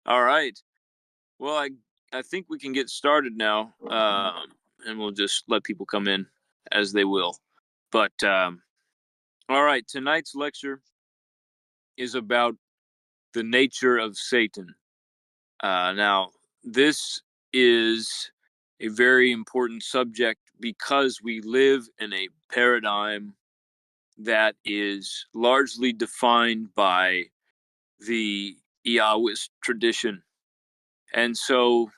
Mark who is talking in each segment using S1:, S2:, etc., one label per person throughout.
S1: All right. Well, I think we can get started now, and we'll just let people come in as they will. But all right, tonight's lecture is about the nature of Satan. Now, this is a very important subject because we live in a paradigm that is largely defined by the Yahwist tradition. And so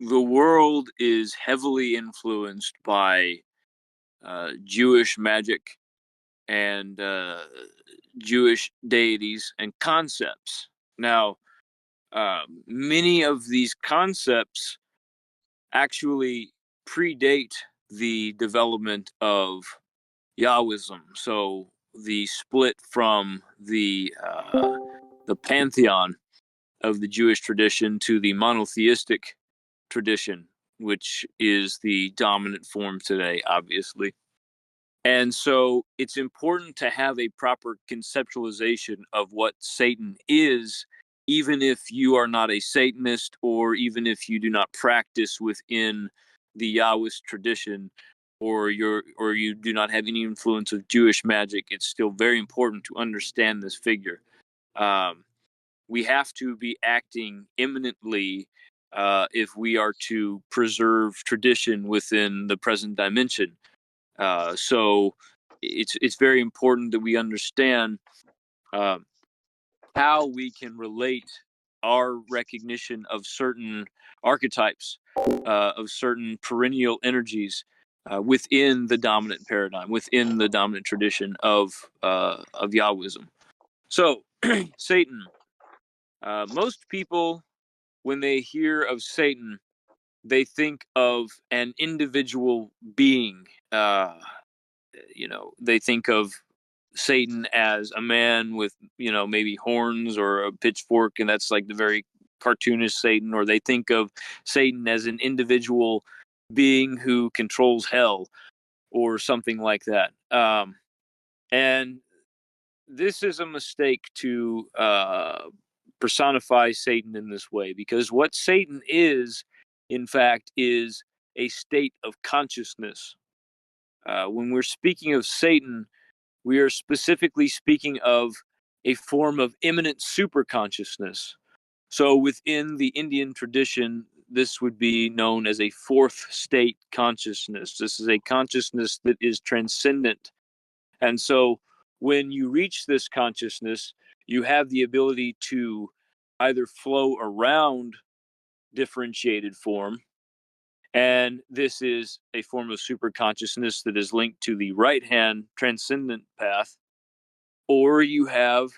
S1: the world is heavily influenced by Jewish magic and Jewish deities and concepts. Now, many of these concepts actually predate the development of Yahwism. So the split from the pantheon of the Jewish tradition to the monotheistic tradition, which is the dominant form today, obviously. And so it's important to have a proper conceptualization of what Satan is, even if you are not a Satanist or even if you do not practice within the Yahwist tradition or you do not have any influence of Jewish magic. It's still very important to understand this figure. We have to be acting imminently if we are to preserve tradition within the present dimension. So it's very important that we understand uh, how we can relate our recognition of certain archetypes, of certain perennial energies within the dominant paradigm, within the dominant tradition of Yahwism. So Satan. Most people, when they hear of Satan, they think of an individual being. They think of Satan as a man with, maybe horns or a pitchfork, and that's like the very cartoonish Satan. Or they think of Satan as an individual being who controls hell or something like that. And this is a mistake to personify Satan in this way, because what Satan is, in fact, is a state of consciousness. When we're speaking of Satan, we are specifically speaking of a form of immanent superconsciousness. So within the Indian tradition, this would be known as a fourth state consciousness. This is a consciousness that is transcendent. And so when you reach this consciousness, you have the ability to either flow around differentiated form, and this is a form of super consciousness that is linked to the right hand transcendent path, or you have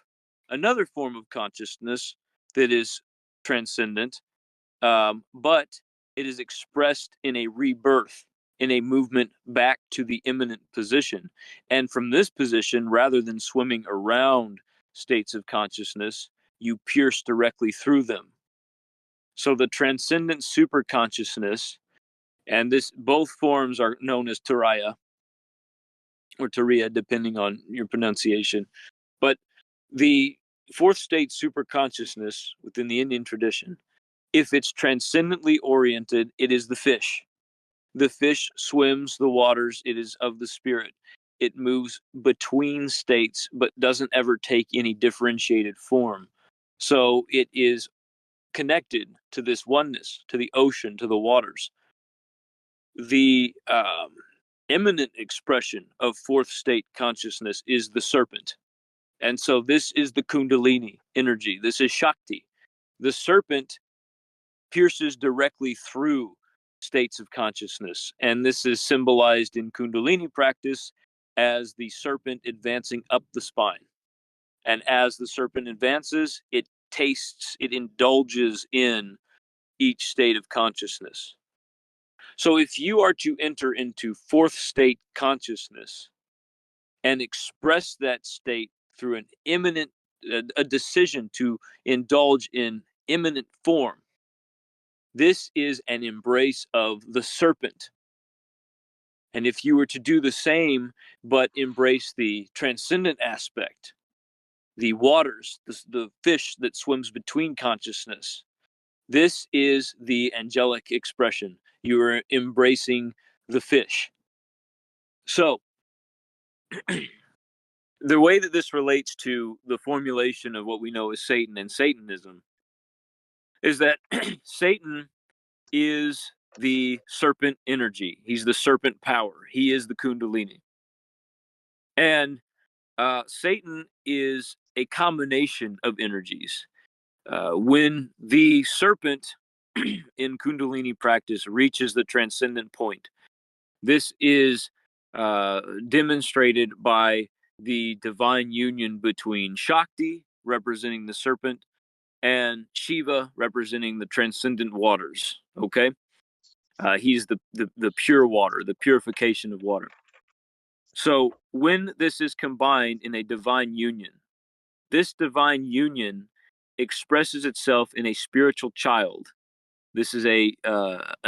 S1: another form of consciousness that is transcendent, but it is expressed in a rebirth, in a movement back to the immanent position. And from this position, rather than swimming around states of consciousness, you pierce directly through them. So the transcendent superconsciousness, and this both forms are known as Turiya or Turiya, depending on your pronunciation. But the fourth state superconsciousness within the Indian tradition, if it's transcendently oriented, it is the fish. The fish swims the waters. It is of the spirit. It moves between states, but doesn't ever take any differentiated form. So it is connected to this oneness, to the ocean, to the waters. The immanent expression of fourth state consciousness is the serpent. And so this is the Kundalini energy. This is Shakti. The serpent pierces directly through states of consciousness. And this is symbolized in Kundalini practice as the serpent advancing up the spine. And as the serpent advances, it tastes, it indulges in each state of consciousness. So if you are to enter into fourth state consciousness and express that state through an immanent, a decision to indulge in immanent form, this is an embrace of the serpent. And if you were to do the same, but embrace the transcendent aspect, the waters, the fish that swims between consciousness. This is the angelic expression. You are embracing the fish. So, the way that this relates to the formulation of what we know as Satan and Satanism is that Satan is the serpent energy. He's the serpent power. He is the Kundalini. And Satan is a combination of energies. When the serpent in Kundalini practice reaches the transcendent point, this is demonstrated by the divine union between Shakti, representing the serpent, and Shiva, representing the transcendent waters. Okay, he's the pure water, the purification of water. So when this is combined in a divine union, this divine union expresses itself in a spiritual child. This is a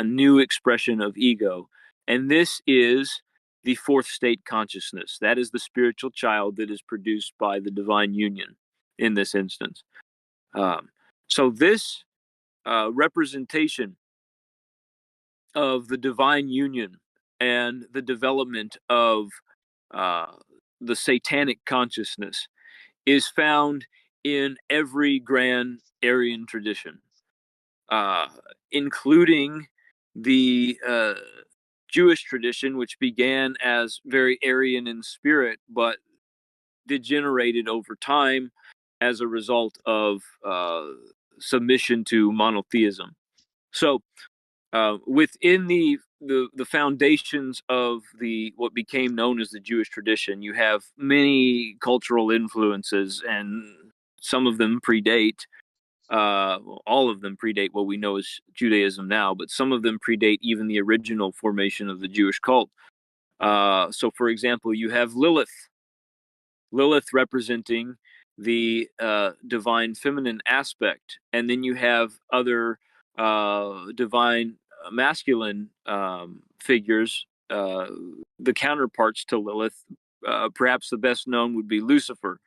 S1: new expression of ego, and this is the fourth state consciousness. That is the spiritual child that is produced by the divine union in this instance. So this representation of the divine union and the development of the satanic consciousness is found in every grand Aryan tradition, including the Jewish tradition, which began as very Aryan in spirit, but degenerated over time as a result of submission to monotheism. So, within the foundations of the what became known as the Jewish tradition, you have many cultural influences, and some of them predate. All of them predate what we know as Judaism now, but some of them predate even the original formation of the Jewish cult. So, for example, you have Lilith representing the divine feminine aspect, and then you have other divine masculine figures, the counterparts to Lilith. Perhaps the best known would be Lucifer.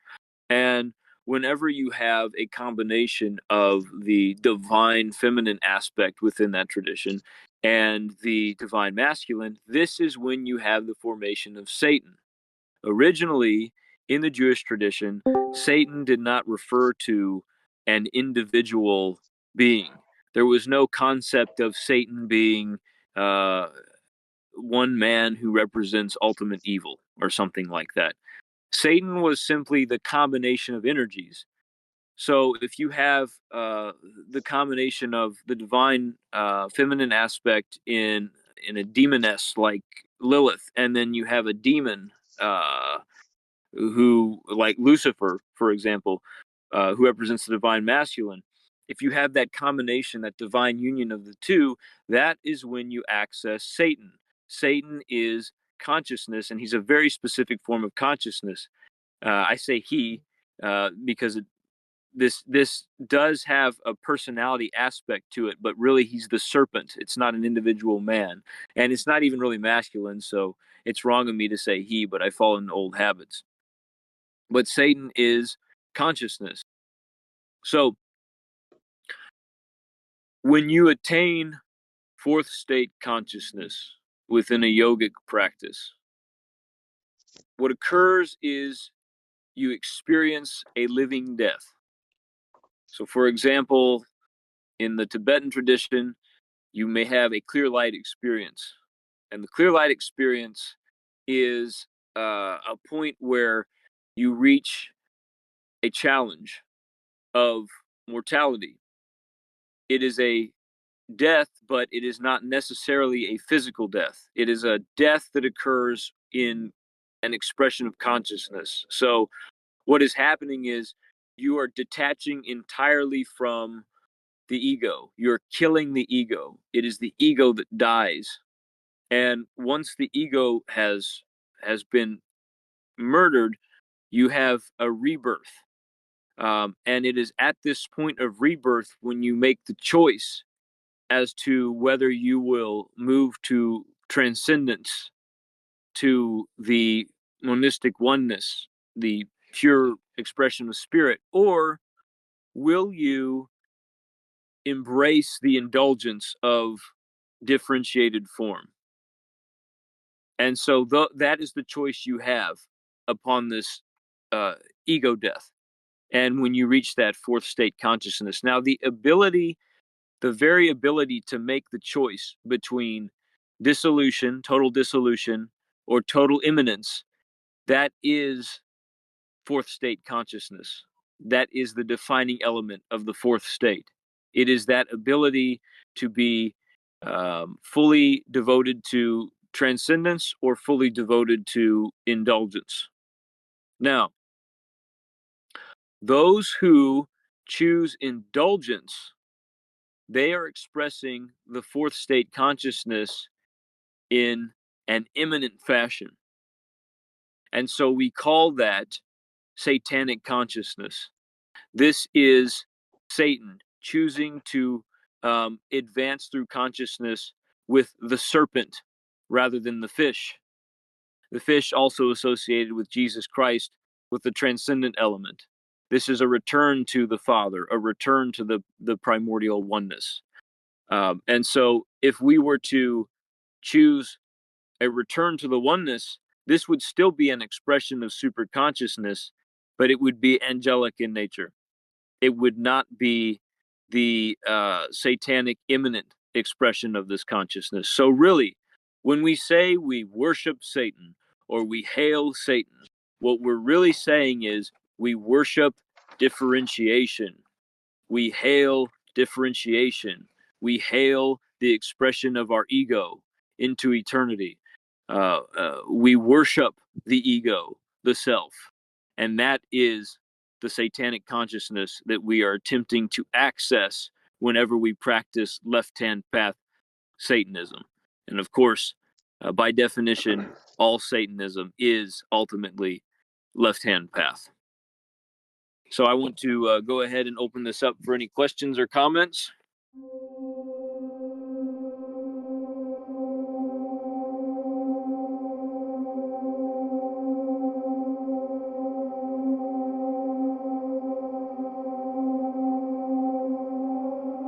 S1: And whenever you have a combination of the divine feminine aspect within that tradition and the divine masculine, this is when you have the formation of Satan. Originally, in the Jewish tradition, Satan did not refer to an individual being. There was no concept of Satan being one man who represents ultimate evil or something like that. Satan was simply the combination of energies. So if you have the combination of the divine feminine aspect in a demoness like Lilith, and then you have a demon who, like Lucifer, for example, who represents the divine masculine. If you have that combination, that divine union of the two, that is when you access Satan. Satan is consciousness, and he's a very specific form of consciousness. I say he because this does have a personality aspect to it, but really he's the serpent. It's not an individual man, and it's not even really masculine. So it's wrong of me to say he, but I fall into old habits. But Satan is consciousness. So when you attain fourth state consciousness within a yogic practice, what occurs is you experience a living death. So, for example, in the Tibetan tradition, you may have a clear light experience. And the clear light experience is a point where you reach a challenge of mortality. It is a death, but it is not necessarily a physical death. It is a death that occurs in an expression of consciousness. So, what is happening is you are detaching entirely from the ego. You're killing the ego. It is the ego that dies. And once the ego has been murdered, you have a rebirth. And it is at this point of rebirth when you make the choice as to whether you will move to transcendence, to the monistic oneness, the pure expression of spirit, or will you embrace the indulgence of differentiated form? And so that is the choice you have upon this ego death. And when you reach that fourth state consciousness, now the very ability to make the choice between dissolution, total dissolution, or total immanence, that is fourth state consciousness. That is the defining element of the fourth state. It is that ability to be fully devoted to transcendence or fully devoted to indulgence. Now, those who choose indulgence, they are expressing the fourth state consciousness in an immanent fashion. And so we call that satanic consciousness. This is Satan choosing to advance through consciousness with the serpent rather than the fish. The fish also associated with Jesus Christ with the transcendent element. This is a return to the Father, a return to the primordial oneness. And so if we were to choose a return to the oneness, this would still be an expression of superconsciousness, but it would be angelic in nature. It would not be the satanic immanent expression of this consciousness. So really, when we say we worship Satan or we hail Satan, what we're really saying is we worship differentiation. We hail differentiation. We hail the expression of our ego into eternity. We worship the ego, the self. And that is the satanic consciousness that we are attempting to access whenever we practice left-hand path Satanism. And of course, by definition, all Satanism is ultimately left-hand path. So I want to go ahead and open this up for any questions or comments.